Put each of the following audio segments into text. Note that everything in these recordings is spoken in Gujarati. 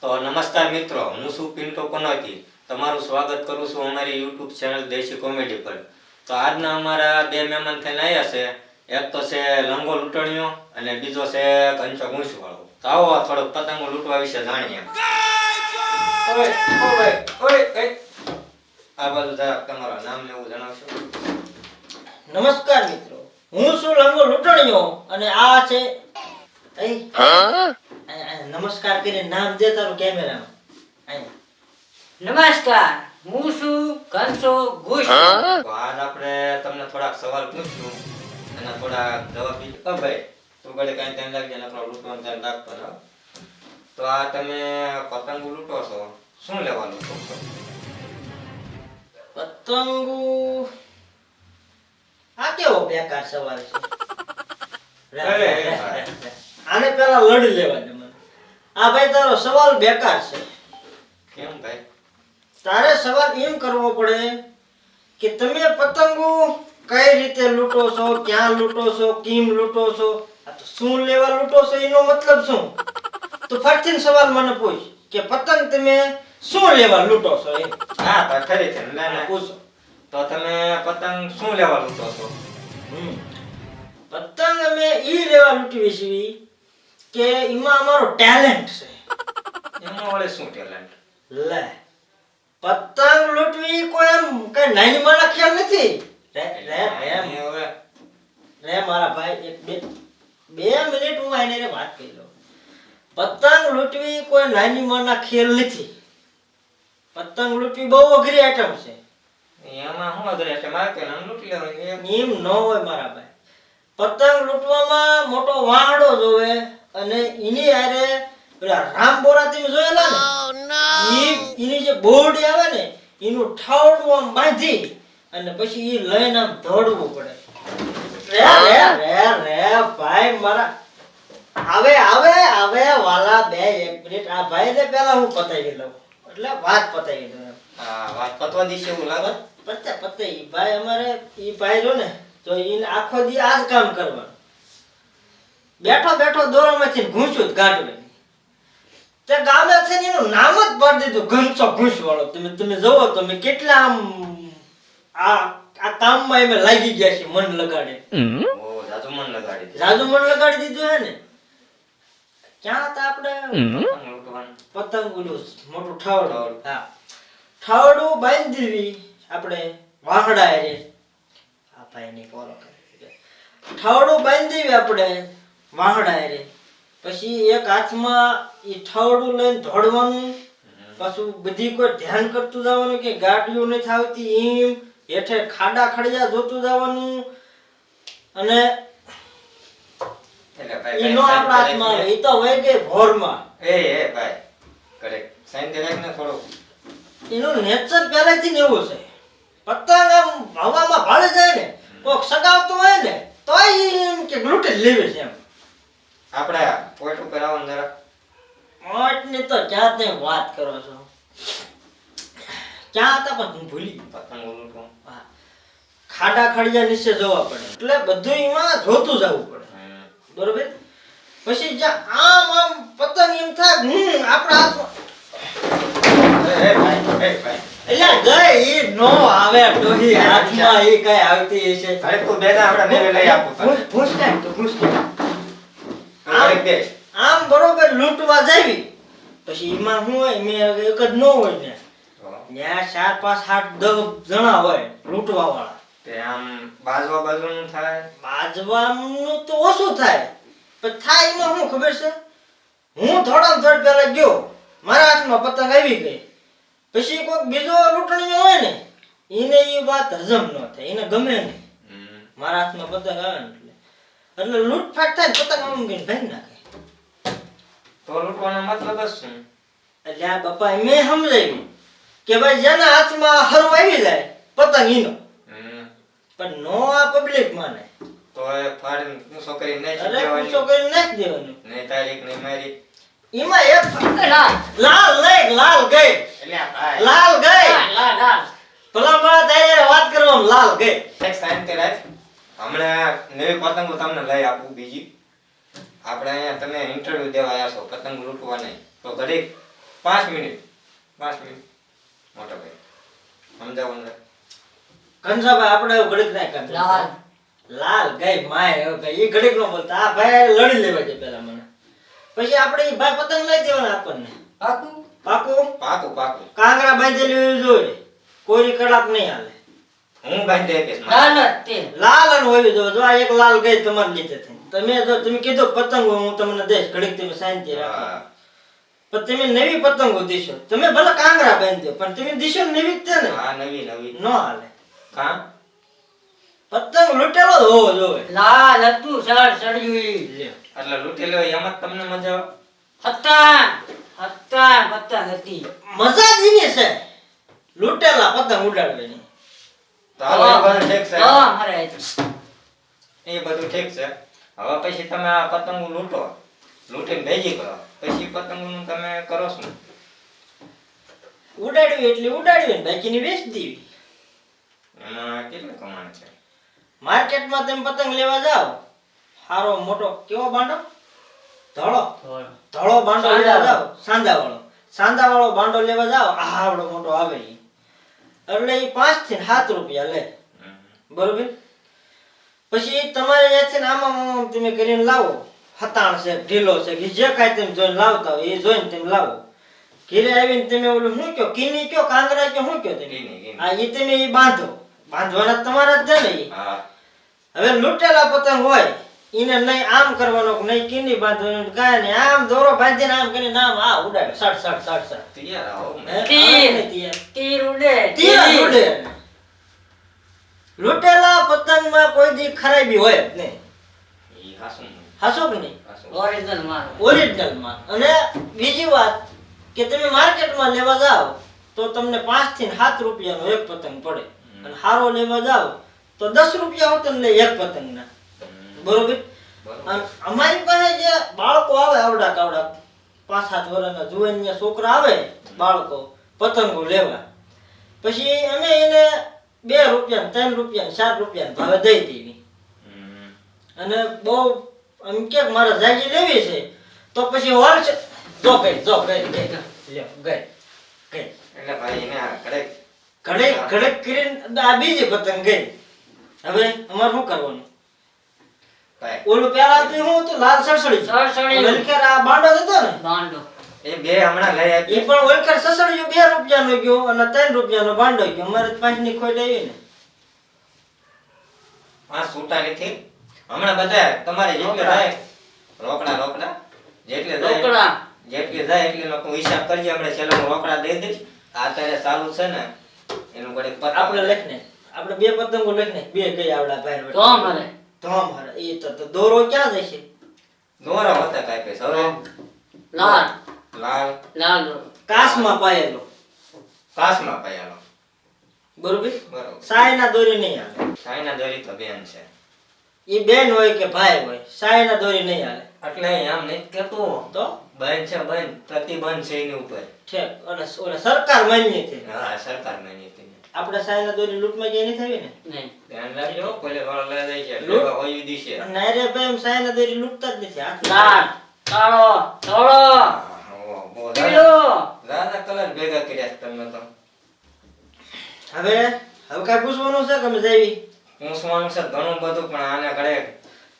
તો નમસ્કાર મિત્રો, હું છું પિન્ટો કોનાથી. તમારું સ્વાગત કરું છું અમારી YouTube ચેનલ દેશી કોમેડી પર. તો આજના અમારા બે મહેમાન થઈને આવ્યા છે. એક તો છે લંગો લૂંટણીયો અને બીજો છે કંચો ગુંસવાળો. તો આવો થોડોક પતંગો લૂંટવા વિશે જાણીએ. ઓય આ બાજુ જરાક તમારું નામ ને એવું જણાવશો? નમસ્કાર મિત્રો, હું છું લંગો લૂંટણીયો અને આ છે નમસ્કાર કરીને નામ દે તારું કેમેરામાં. નમસ્કાર, હું છું કંચો ઘુસ. તો આજ આપણે તમને થોડાક સવાલ પૂછશું અને થોડા જવાબ દીધો. ભાઈ તું ગળે કઈ ટાઈમ લાગી જાય, આપણો લૂંટવાનો ટાઈમ લાગતો ને. તો આ તમે પતંગો લૂંટો છો, શું લેવા લૂંટો છો? પતંગો આ કેવો બેકાર સવાલ છે. આને પેલા લડી લેવા દે મને. આ ભાઈ તારો સવાલ બેકાર છે. કેમ ભાઈ? તારે સવાલ એમ કરવો પડે કે તમે પતંગો કઈ રીતે લૂંટો છો, ક્યાં લૂંટો છો, કેમ લૂંટો છો, આ તો શું લેવા લૂંટો છો એનો મતલબ શું? તો ફરીથી સવાલ મને પૂછ કે પતંગ તમે શું લેવા લૂંટો છો એમ. હા તો ખરી છે ને, પૂછો. તો તમે પતંગ શું લેવા લૂંટો છો? પતંગ અમે ઈ લેવા લૂંટવી છીએ કે એમાં અમારો ટેલેન્ટ છે. એમાં વળે શું ટેલેન્ટ? લે પતંગ લૂંટવી કોઈ એમ કઈ નાની માના ખ્યાલ નથી. રે મારા ભાઈ એક બે મિનિટ હું આને વાત કરી લઉં. પતંગ લૂંટવી કોઈ નાની માના ખેલ નથી. પતંગ લૂંટવી બહુ અઘરી આઈટમ છે. એમાં શું અઘરી છે? મારે કે નામ લૂંટી લેવાની એમ ન હોય મારા ભાઈ. પતંગ લૂંટવામાં મોટો વાહડો જોવે અને એની હારે પેલા રામબોરા તમે જોયેલા ને, એની જે બોરડી આવે ને એનું ઠાવડું આમ બાંધી અને પછી ઈ લઈને આમ દોડવું પડે. રે ભાઈ મારા આવે વાલા બે એક મિનિટ. આ ભાઈને પેલા હું પતાવી લઉં એટલે વાત પતાવી દઉં. હા વાત પતવા દીશે એવું લાગે. પતાઈ ભાઈ અમારે ઈ ભાઈ જો ને તો ઈને આખો દી આ જ કામ કરવાનું. બેઠો દોરામાંથી ઘૂંસું જ ગાંઠવે. તે ગામે છે ને એનું નામ જ પાડી દીધું ઘંચો ઘૂંસવાળો. તમે જોવો તો મેં કેટલા આમ આ કામમાં એમે લાગી ગયા છે. મન લગાડે ઓ જાજુ મન લગાડી દે. જાજુ મન લગાડી દીધું હે ને. ક્યાં હતા આપણે? પતંગ લૂંટવાનું. પતંગ ઓલું મોટું ઠાવડું. હા ઠાવડું બાંધી દીધી આપણે વાહડા રે. આ ભાઈની ફોલો કરે. ઠાવડું બાંધી દીધી આપણે વાહડા રે. પછી એક હાથમાં ઈ ઠાવડું લઈને દોડવાનું. પાછું બધી કોઈ ધ્યાન કરતું જવાનું કે ગાડીઓ નથી આવતી એમ. હેઠે ખાડા ખડિયા જોતું જવાનું અને એટલે ભાઈ ઈ નો આપણા હાથમાં આવે. ઈ તો વહી ગઈ ભોરમાં. એ ભાઈ કરેક્ટ સાઈન દે રાખ ને થોડો. એનું નેચર પહેલેથી જ એવું છે. પતંગ આમ હવામાં ભાળે જાય ને કોક સગાવતું હોય ને તો એમ કે લૂંટી લેવી છે એમ. આપણે પોઈન્ટ ઉપર આવવાનું જરા. મોટની તો ક્યાં તમે વાત કરો છો? ક્યાં હતા પણ હું ભૂલી ગયો. પતંગ લૂંટવાનું. હા. ખાડા ખડિયા નીચે જોવા પડે એટલે બધું એમાં જોતું જવું પડે. બરોબર? પછી જ્યાં આમ પતંગ એમ થાય આપણા હાથમાં એટલે ગઈ ઈ નો આવે ડોહી હાથમાં ઈ કઈ આવતી હશે. અરે તું બેટા આપણે મેરે લઈ આપું તને. આમ બરોબર લૂંટવા જાવી પછી એમાં શું હોય મેં એક જ ન હોય ને ત્યાં 4 5 8 10 જણા હોય લૂંટવા વાળા. તે આમ બાજુનું થાય. બાજવાનું તો ઓછું થાય પણ થાય એમાં શું ખબર છે? હું થોડા પેલા ગયો મારા હાથમાં પતંગ આવી ગઈ પછી કોઈક બીજો લૂંટણીયો હોય ને એને એ વાત હજમ ન થાય, એને ગમે નહીં. મારા હાથમાં પતંગ આવે ને એટલે લૂંટફાટ થાય પતંગ આમ ગઈને ભાઈ નાખે. તો લૂંટવાનો મતલબ જ શું? એટલે આ બાપા મેં સમજાવ્યું કે ભાઈ જેના હાથમાં હરવ આવી જાય પતંગ ઈનો પણ નો આ પબ્લિક માને તો એ ફાડીને પૂછો કરીને નાખી અરે દેવાની. પૂછો કરીને નાખી દેવાનું. નહીં તારીખ નહીં મારી. એમાં એક લાલ નહીં લાલ ગઈ એટલે આ ભાઈ લાલ ગઈ ભલા મારા તારે વાત કરવામાં લાલ ગઈ. એક સાઈન તે રાખ. હમણાં નવી પતંગો તમને લઈ આપું બીજી. આપણે અહીંયા તમે ઇન્ટરવ્યુ દેવા આવ્યા છો પતંગ લૂંટવા નહીં તો ઘડીક 5 મિનિટ મોટા ભાઈ સમજાવો ને. કંસાભાઈ આપણે એવું ઘડીક ના કરતા. લાલ. લાલ ગઈ માય હવે કઈ ઈ ઘડીક નો બોલતા. આ ભાઈ લડી લેવા છે પેલા મને. પછી આપણે ઈ ભાઈ પતંગ લઈ દેવાના આપણને. પાકું. પાકું. પાકું કાંગરા બાંધેલી હોવી જોઈએ. કોઈ કડાક નહીં હાલે. હું બાંધી આપીશ લાલ જ તે. લાલ અને હોવી જોઈએ. જો આ એક લાલ ગઈ તમારી લીધે થઈ. તમે કીધું પતંગ હું તમને દઈશ ઘડીક તમે શાંતિ રાખો. હા. પણ તમે નવી પતંગો દીશો. તમે ભલે કાંગરા બાંધ્યો પણ તમે દીશો નવી જ છે ને. હા નવી ન હાલે. કા પતંગ લૂંટેલો જ હોવો જોઈએ. લાલ હતું સળિયું. લ્યો. એટલે લૂંટેલો એમ જ તમને મજા હતા પતંગ હતી. મજા જ એની છે લૂંટેલા પતંગ ઉડાડવાની. તો હાલો એ બધું ઠીક છે. મારે એ બધું ઠીક છે. હવે પછી તમે આ પતંગો લૂંટીને ભેગી કરો. પછી પતંગોનું તમે કરો શું? ઉડાડવી એટલે ઉડાડવી ને બાકીની વેચી દેવી. એમાં કેટલી કમાણ છે? માર્કેટમાં તમે પતંગ લેવા જાઓ સારો મોટો કેવો બાંડો ધોળો બાંડો લેવા જાઓ સાંદાવાળો બાંડો લેવા જાઓ આવડો મોટો આવે ઈ. એટલે ઈ 5 થી 7 રૂપિયા લે. બરોબર. પછી તમારે ત્યાંથી ને આમાં તમે કરીને લાવો. હતાણ છે ઢીલો છે કે જે કાંઈ તમે જોઈને લાવતા હોય એ જોઈને તમે લાવો. ઘરે આવીને તમે ઓલું શું કયો કિની કયો કાંગરા કયો શું કયો તમે કિની. આ ઈ તમે ઈ બાંધવાના તમારા જ છે ને ઈ. હા. હવે લૂંટેલા પતંગ હોય ઈને નહીં આમ કરવાનો કે નહીં કિની બાંધવાનું કાંઈ નહીં આમ દોરો બાંધીને આમ કરીને આમ આ ઉડાડે સટ તૈયાર આવો ને. તીર ઉડે. લૂંટેલા પતંગમાં કોઈ દી ખરાબી હોય જ નહીં. ઈ હાસું. હાસો કે નહીં ઓરિજિનલ માલ. ઓરિજિનલ માં. અને બીજી વાત કે તમે માર્કેટમાં લેવા જાઓ તો તમને 5 થી 7 રૂપિયાનો એક પતંગ પડે અને હારો લેવા જાઓ તો 10 રૂપિયા હોત ને એક પતંગના. બરોબર. અને અમારી પાસે જે બાળકો આવે આવડા કાવડા 5-7 વર્ષના જુવાનિયા છોકરા આવે બાળકો પતંગો લેવા પછી અમે એને 2 રૂપિયા 3 રૂપિયા 4 રૂપિયા ભાવે દઈ દેવી. અને બહુ એમ કે મારે જાગી લેવી છે તો પછી હોલસે જો ગઈ લ્યો ગઈ એટલે ભાઈ એને આ કડક ઘડે કરીને આ બીજી પતંગ ગઈ. હવે અમારે શું કરવાનું? ભાઈ ઓલું પેલા તો હું હતું લાલ સળસળી વલખેર આ બાંડો હતો ને બાંડો. એ બે હમણાં લઈ એ આપી. પણ વલખેર સસળિયું 2 રૂપિયાનો ગયો અને 3 રૂપિયાનો બાંડો ગયો. અમારે 5 ની ખોટ આવી ને. આ છૂટા નથી. હમણાં બધા તમારે જેટલે જાય રોકડા જેટલે જાય એટલે લોકો હિસાબ કરજે. આપણે છેલ્લે હું રોકડા દઈ દઈશ. આ અત્યારે ચાલુ છે ને એનું ઘડીક પતાવ. આપણે લખને આપણે 2 પતંગો લખને 2 ગઈ આવડા ભાઈ તો મારે ધોમ હરે એ તો દોરો ક્યાં જશે? દોરા હોતા કાંઈ પૈસ. હવે લાલ દોરો. કાસમાં પાયેલો. કાસમાં પાયાનો. બરોબર. બરોબર. સાયના દોરી નહીં હાલે. સાઈના દોરી તો બેન છે. એ બેન હોય કે ભાઈ હોય સાયના દોરી નહીં હાલે. એટલે એમ નહીં કેતું તો બંધ છે બંધ પ્રતિબંધ છે એની ઉપર. ઠેક ઓલે સરકાર માન્ય છે. હા સરકાર માની હતી. આપણે સાયના દોરી લૂંટમાં ગઈ નહીં થવી ને. નહીં. ધ્યાન રાખજો કોલે વાળા લઈ જાય છે લૂંટ. લેવા હોય દીશે. ના રે ભાઈ એમ સાયના દોરી લૂંટતા જ નથી. હાથ લાલ કાળો ધોળો બહુ પીળો. દાદા કલર ભેગા કર્યા છે તમે તો. હવે કાંઈ પૂછવાનું છે કે અમે જાવી? પૂછવાનું છે ઘણું બધું પણ આને ઘડે.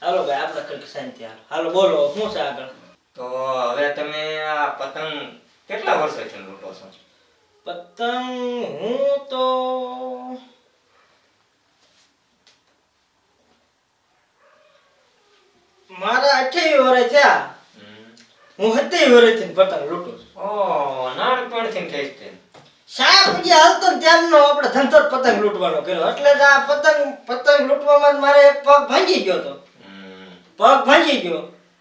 હાલો ભાઈ આપણે કઈક શાંતિ હાલો બોલો શું છે આગળ? તો હવે તમે આ પતંગ કેટલા વર્ષોથી લૂંટો છો? પતંગ હું તો મારા 28 વર્ષ થયા. હું 27 વર્ષથી પતંગ લૂંટું છું. ઓ નાનપણથી થઈ છે. શાક પછી હાલતો ને ત્યારનો આપણે ધંધો જ પતંગ લૂંટવાનો કર્યો. એટલે જ આ પતંગ લૂંટવામાં જ મારે એક પગ ભાંગી ગયો હતો.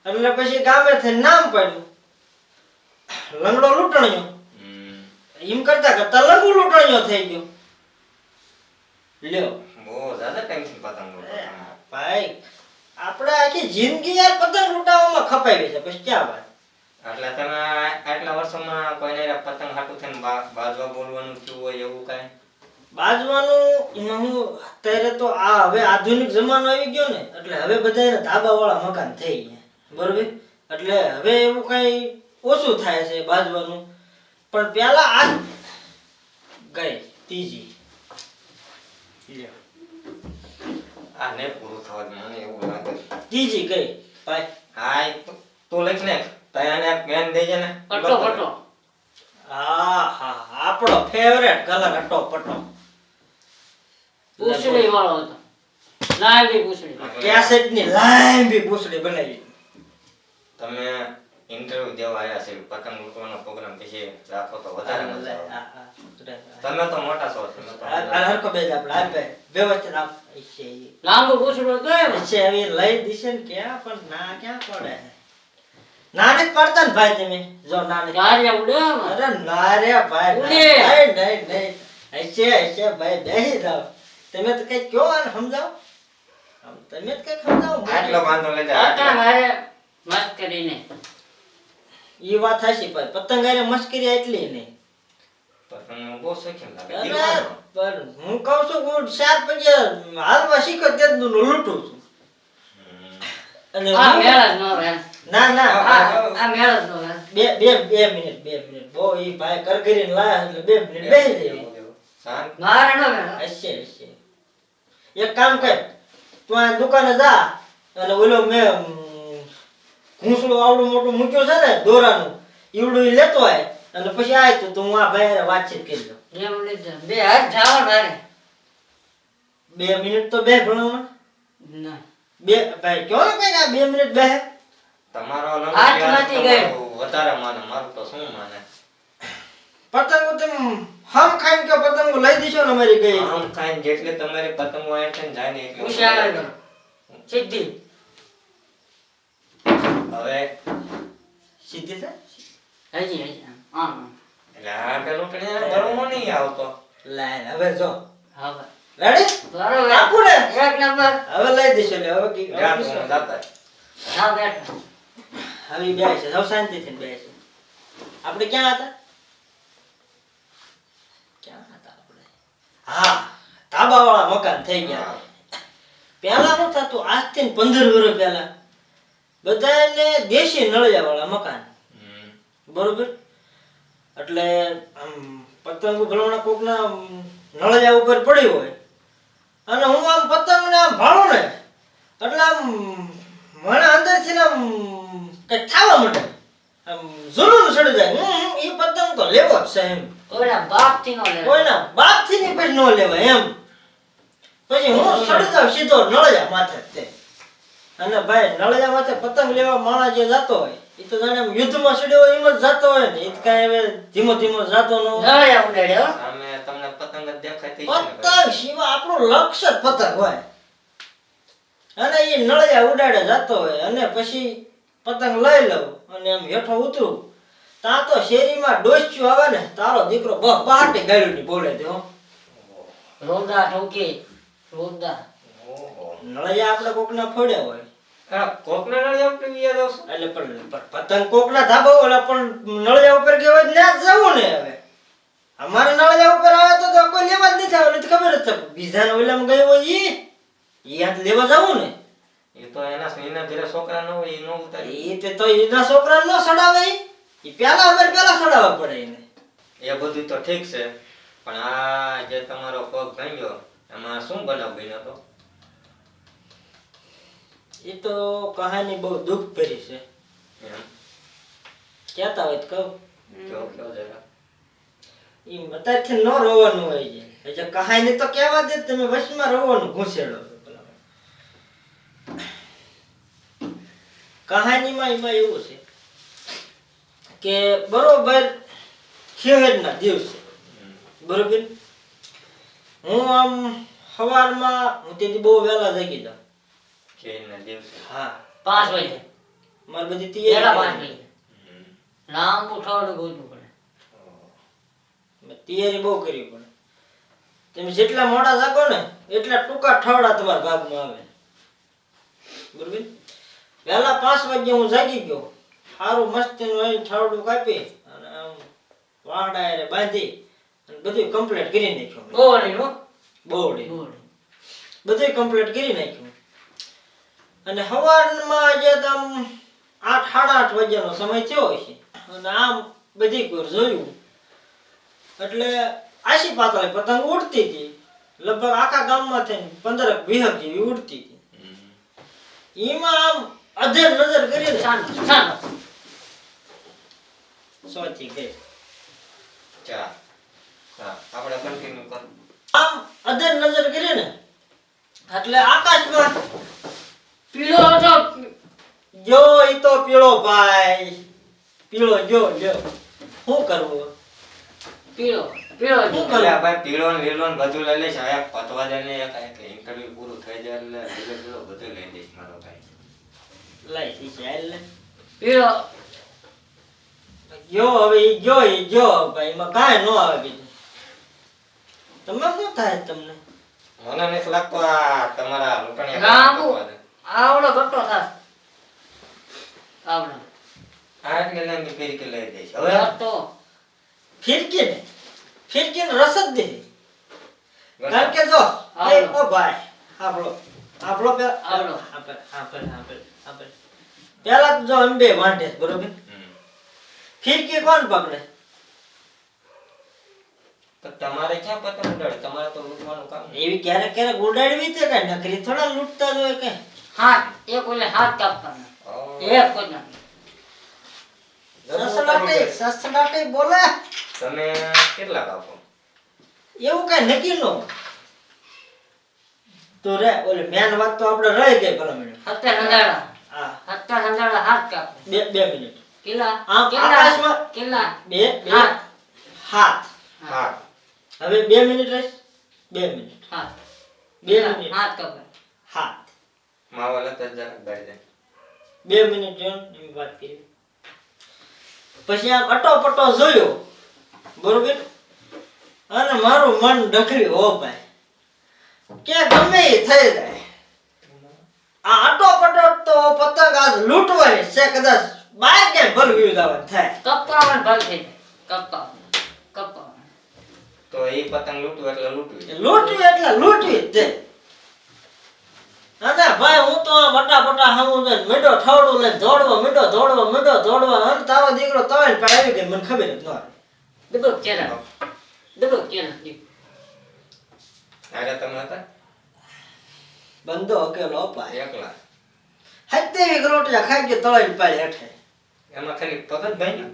એટલે પછી ગામેથી નામ પાડ્યું લંગડો લૂંટણિયો. એમ કરતા લંગુ લૂંટણિયો થઈ ગયો. લ્યો બહુ જ્યાદા ટાઈમથી પતંગ લૂંટો તમે. ભાઈ આપણે આખી જિંદગી યાર પતંગ લૂંટાવામાં ખપાઈ છે. પછી ક્યાં વાત? એટલે તમે આટલા વર્ષોમાં કોઈને પતંગ હાટું થઈને બાજવા બોલવાનું થયું હોય એવું કાંઈ? બાજવાનું એમાં હું અત્યારે તો આ હવે આધુનિક જમાનો આવી ગયો ને એટલે હવે બધાને ધાબા વાળા મકાન થઈ ગયા. બરોબર. એટલે હવે એવું કઈ ઓછું થાય છે બાજવાનું. પણ પેલા આ ગઈ ત્રીજી લ્યો આ ને પૂરું થવા દે, મને એવું લાગે છે. ત્રીજી ગઈ ભાઈ હા તું લખ ને તને પેન દેજે ને પટ્ટો પટ્ટો હા હા આપણો ફેવરેટ કલર અટો પટો પૂછડી વાળો હતો લાંબી પૂછડી કેસેટ ની લાંબી પૂછડી બનાવી તમે ઇન્ટરવ્યુ દેવા આવ્યા છે પતંગ લૂંટવાનો પ્રોગ્રામ પછી રાખો તો વધારે મજા આવે. તમે તો મોટા છો, તમે તો હરકો બેજ આપણે આપે વ્યવસ્થિત આપ છે લાંબુ પૂછડું હતું એમ છે આવી લઈ દીશે ને ક્યાં પણ ના ક્યાં પડે નાને પડતા ને ભાઈ તમે જો નાને ગાડિયા ઉડે એમ. અરે ના રે ભાઈ ઉડે. નહીં નહીં નહીં ऐसे ભાઈ બેહી જાવ તમે તો કઈ કયો આને સમજાવો તમે તો કઈ સમજાવો આટલો વાંધો લેજે આટલા આટલો. મારે મસ્ત કરીને ઈ વાત હાચી ભાઈ પતંગારે મસ્કરી એટલી નહીં પતંગ બહુ શોખીન લાગે. અરે દીવાનો. પણ હું કહું છું હું 4 પગે હાલવા શીખો તે જ લૂંટું છું અને આ હું- મેળ જ નો રહે ના ના આ મેળ જ નો રહે બે મિનિટ બહુ ઈ ભાઈ કરગરીને લાયા એટલે 2 મિનિટ બેહી જઈ શાંત. મારે નો મેળ હશે એક કામ કર તું આ દુકાને જા અને ઓલો મેં ઘૂંસડું આવડું મોટું મૂક્યું છે ને દોરાનું ઈવડું ઈ લેતો આય અને પછી આય તો હું આ ભાઈ હારે વાતચીત કરી લઉં એમ લીધે બે હાથ જાવા મારે 2 મિનિટ તો બે ભણવામાં ના બે ભાઈ કયો ને કઈ આ 2 મિનિટ બે તમારો લંગ હાથમાંથી પ્યાર ગઈ. તમારું વધારે માને, મારું તો શું માને. પતંગો તમે હમ ખાઈને કે પતંગો લઈ દીશો ને અમારી ગઈ આમ ખાઈને જેટલી તમારી પતંગો આવે છે ને જાય ને એટલી ઉષા સીધી હવે સીધી છે હજી હજી આમ એટલે આ પેલું ગળવામાં નહીં આવતો. લાય હવે જો હવે રેડી બરોબર આપું ને એક નંબર હવે લઈ દીશો લે હવે કી જા તું દાતા. હા બેઠો હવે બે છે સૌ શાંતિથી બે છે આપણે ક્યાં હતા હા તાબાવાળા મકાન થઈ ગયા પહેલા શું થતું આજથી 15 વર્ષ પહેલા બધાને દેશી નળિયા વાળા મકાન હમ. બરોબર એટલે આમ પતંગ ભલામણા કોકના નળિયા ઉપર પડી હોય અને હું આમ પતંગને આમ ભાળું ને એટલે આમ મને અંદરથી આમ કઈ થાવા માંડે આમ જુનૂન ચડી જાય ઈ પતંગ તો લેવો જ છે એમ કોઈના બાપ થી નો લે કોઈના બાપથી ની પછી ન લેવાય એમ પછી હું ચડી જાવ સીધો નળિયા માથે તે અને ભાઈ નળિયા માથે પતંગ લેવા માણસ જે જાતો હોય એ તો જાણે આમ યુદ્ધમાં ચડ્યો હોય એમ જ જાતો હોય ને એ તો કાંઈ હવે ધીમો ધીમો જાતો ન હોય નળિયા ઉડાડ્યો સામે તમને પતંગ જ દેખાતી છે ને ભાઈ. પતંગ સિવાય આપણું લક્ષ્ય જ પતંગ હોય અને એ નળિયા ઉડાડે જાતો હોય અને પછી પતંગ લઈ લઉં અને આમ હેઠો ઉતરું ત્યાં તો શેરીમાં ડોસ્યું આવે ને તારો દીકરો બહાટી ગાડ્યું ની બોલે તે હો રોદા ઠોકી રોદા ઓહો. નળિયા આપણે કોકના ફોડ્યા હોય આ કોકને નળિયા ઉપર વિયા જાવ છો? એટલે પણ પતંગ કોકના ધાબા ઓલા પણ નળિયા ઉપર ગયો હોય ત્યાં જ જવું ને હવે અમારે નળિયા ઉપર આવે તો કોઈ લેવા જ નથી આવે એટલે ખબર જ છે બીજાને ઓલામાં ગયો હોય ઈ હાથ લેવા જવું ને એ તો એના ઘરે છોકરા ન હોય એ ન ઉતારી. ઈ તે તો એના છોકરાને ન સડાવે ઈ પેલા અમારે પેલા સડાવવા પડે એને એ બધું તો ઠીક છે પણ આ જે તમારો પગ ભાંગ્યો એમાં શું બનાવ બન્યો તો? એ તો કહાની બહુ દુઃખ ભરી છે એમ કહેતા હોય તો કહું કયો જરા. ઈ અત્યારથી ન રોવાનું હોય છે એટલે કહાની તો કહેવા દે તમે વશમાં રોવાનું ઘૂસેડો કહાનીમાં એમાં એવું છે કે બરોબર ખેહરના દિવસે બરોબર હું આમ સવારમાં હું તેથી બહુ વહેલા જાગી જાઉં ખેડના દિવસે. હા 5 વાગે મારી બધી પેલા 5 તૈયારી વાગે લાંબુ ઠોડું ગોતવું પડે તૈયારી બહુ કરવી પડે તમે જેટલા મોડા જાગો ને એટલા ટૂંકા ઠવડા તમારા ભાગમાં આવે બરોબર વહેલા 5 વાગે હું જાગી ગયો સારું મસ્ત ઠવડું કાપી અને આમ વાહડા હારે બાંધી અને બધું કમ્પ્લીટ કરી નાખ્યું મેં. ગોળી નો બોવડી ગોળી બધું કમ્પ્લીટ કરી નાખ્યું અને સવારમાં જે આમ 8 સાડા 8 વાગ્યાનો સમય થયો છે અને આમ બધી કોર જોયું એટલે આશી પાતળે પતંગ ઉડતી હતી, લગભગ આખા ગામમાં થઈને 15-20 જેવી ઉડતી હતી. એમાં આમ અધર નજર કરી શાંત શાંત સોચી ગઈ. ચા હા આપણે કન્ટિન્યુ કર. આમ અધર નજર કરી ને એટલે આકાશમાં પીળો હતો જો ઈ તો પીળો ભાઈ, પીળો જો શું કરવું? પીળો પીળો શું હતો. કરું? એટલે ભાઈ પીળો ને લીલો ને બધું લઈ લઈશ. હવે પતવા દે ને એક ઇન્ટરવ્યુ પૂરું થઈ જાય એટલે લીલો પીળો બધું લઈ લઈશ મારો ભાઈ. લઈ છે એટલે પીળો જો હવે ઈ જો ભાઈ એમાં કાંઈ ન આવે બીજું. તમે શું થાય તમને? મને નથી લાગતું આ તમારા લૂંટણીયા રામુ પતવા દે. આવડો ઘટો થાસ આવડો આ એટલે લઈને ફેરી કે લઈ દઈશ. હવે ઘટો ફિરકીને રસ જ દે. કારણ કે જો આવડો. એ ઓ ભાઈ આપણો આવડો. પેલા તો જો અંબે વાંઢે છે, બરોબર? ફિરકી કોણ પકડે? તો તમારે ક્યાં પતંગ ઉડાડે? તમારે તો લૂંટવાનું કામ નહીં. એવી ક્યારેક ઉડાડવી છે કે નકરી થોડા લૂંટતા જ હોય કે. હાથ એક ઓલે હાથ કાપવાના ઓહ. એક કોના સસલાટે બોલે તમે કેટલા કાપો? એવું કઈ નક્કી નો તો રે ઓલે મેન વાત તો આપણે રહી ગઈ ભલા મિનિટ. 17 હંધાડા હા 17 હંધાડા હાથ કાપે બે મિનિટ. કેટલા આમ કેટલા આકાશમાં કેટલા બે હાથ હાથ. હા હવે 2 મિનિટ રહેશે. 2 મિનિટ હાથ 2 મિનિટ હાથ કાપે હાથ. માવા લેતા જરાક બહાર જાય. 2 મિનિટ એમ વાત કરી. પછી આમ અટોપટો જોયો, બરોબર? અને મારું મન ડખડ્યું હો ભાઈ કે ગમે ઈ થઈ જાય. આ અટોપટો તો પતંગ આજ લૂંટવાની છે, કદાચ બહાર ક્યાંય ભરવી જવાનું થાય. કપાવન ભાગ થઈ જાય કપાવન તો એ પતંગ લૂંટવું એટલે લૂંટવી. લૂંટવી એટલે લૂંટવી જ તે. અને ભાઈ હું તો બટા હામું ને મેડો ઠાવડું લઈને દોડવા અને તારો દીકરો તવાઈને પર આવી ગઈ, મને ખબર જ ન હતી. ડબો કેરા અરે તમે હતા બંધો અકેલો અપાય. એકલા. હત્તેવી ગરોટિયા ખાઈ ગયો તળાઈને પાડી હેઠે. એમાં ખાલી પગ જ ભાઈ ને.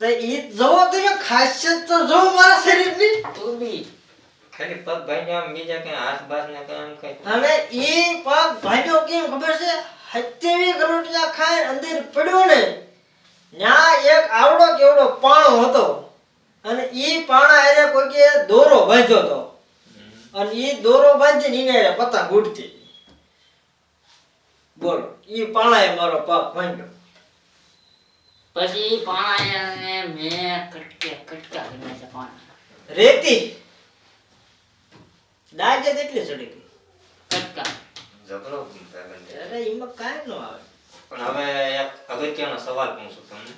તો ઈ જોવો તમે ખાસિયત તો જો મારા શરીરની. તું બી ખાલી પગ ભાઈ ને આમ બીજા કઈ હાથ બાસ ને કઈ આમ કઈ. અને ઈ પગ ભાગ્યો કેમ ખબર છે? હત્તેવી ગરોટિયા ખાઈ અંદર પડ્યો ને ન્યા એક આવડો કેવડો પાણો હતો અને ઈ પાણા એને કોઈકે દોરો બાંધ્યો હતો અને ઈ દોરો બાંધીને ઈને એને પતંગ ઉડતી. બોલો ઈ પાણાએ મારો પગ ભાંગ્યો. પછી પાણાને મેં કટકા કરી નાખ્યા પાણા રેતી ડાજે એટલી ચડી ગઈ. કટકા ઝઘડો બંધ. અરે એમાં કાંઈ ન આવે. પણ હવે એક અગત્યનો સવાલ પૂછું તમને.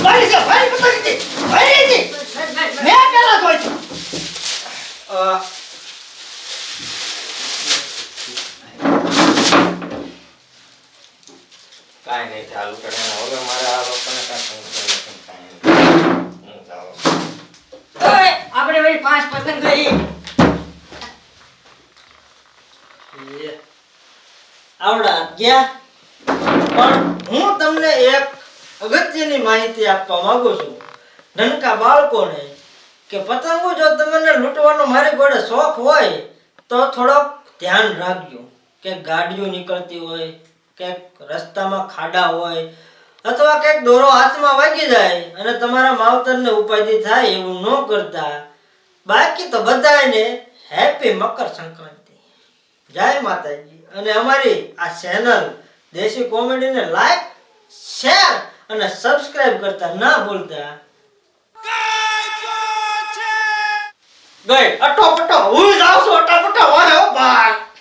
ભાઈ પતંગ હતી. મેં પેલા જોઈ છે. કાંઈ નહીં ચાલુ કરે હવે મારે આ લોકોને કાંઈ સમજાય નથી, કાંઈ નહીં. હું જાઉં. ઓય આપણે વળી 5 પતંગ ગઈ આવડા ગયા. પણ હું તમને એક અગત્યની માહિતી આપવા માંગુ છું નાનકા બાળકોને કે પતંગો જો તમને લૂંટવાનો મારી ગોળે શોખ હોય તો થોડોક ધ્યાન રાખજો કે ગાડીઓ નીકળતી હોય કે રસ્તામાં ખાડા હોય અથવા કંઈક દોરો હાથમાં વાગી જાય અને તમારા માવતરને ઉપાધિ થાય એવું ન કરતા. બાકી તો બધાને હેપી મકર સંક્રાંતિ. જય માતાજી. અને અમારી આ ચેનલ દેશી કોમેડીને લાઈક શેર અને સબસ્ક્રાઇબ કરતા ના ભૂલતા. ગઈ અટો પટો હું જાઉં છું અટો પટો વાહ ભાઈ.